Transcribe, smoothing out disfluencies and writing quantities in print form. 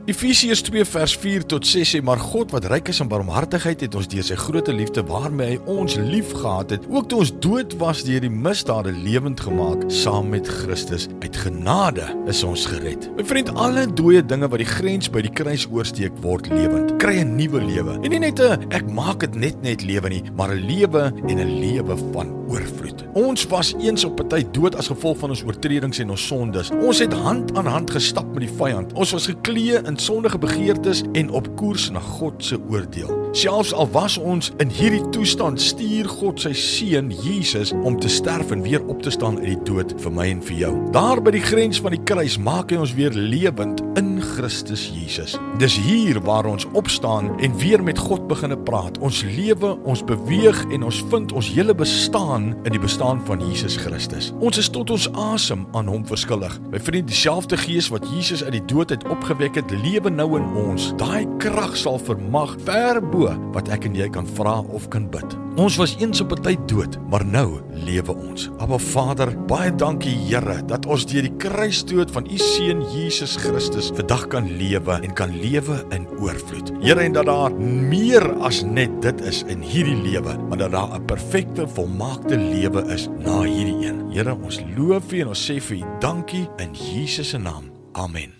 Efesiërs 2 vers 4 tot 6 sê, maar God wat ryk is in barmhartigheid het ons deur sy groote liefde waarmee hy ons lief gehad het, ook toe ons dood was deur die misdade lewend gemaak, saam met Christus. Uit genade is ons gered. My vriend, alle dooie dinge wat die grens by die kruis oorsteek word lewend, kry 'n nuwe lewe. En nie net 'n ek maak dit net lewe nie, maar 'n lewe en 'n lewe van oorvloed. Ons was eens op 'n tyd dood as gevolg van ons oortredings en ons sondes. Ons het hand aan hand gestap met die vyand. Ons was geklee in sondige begeertes en op koers na God se oordeel. Selfs al was ons in hierdie toestand, stuur God sy seun Jesus om te sterf en weer op te staan uit die dood vir my en vir jou. Daar by die grens van die kruis maak hy ons weer lewend in Christus Jesus. Dis hier waar ons opstaan en weer met God beginne praat. Ons lewe, ons beweeg en ons vind ons hele bestaan in die bestaan van Jesus Christus. Ons is tot ons asem aan hom verskillig. My vriend, dieselfde gees wat Jesus uit die dood uit opgewek het, lewe nou in ons. Daai krag sal vermag ver bo wat ek en jy kan vra of kan bid. Ons was eens op 'n tyd dood, maar nou lewe ons. Abba Vader, baie dankie Here, dat ons deur die kruisdood van u seun Jesus Christus vandag kan lewe en kan lewe in oorvloed. Here, en dat daar meer as net dit is in hierdie lewe, maar dat daar 'n perfekte, volmaakte lewe is na hierdie een. Here, ons loof u en ons sê vir u dankie in Jesus se naam. Amen.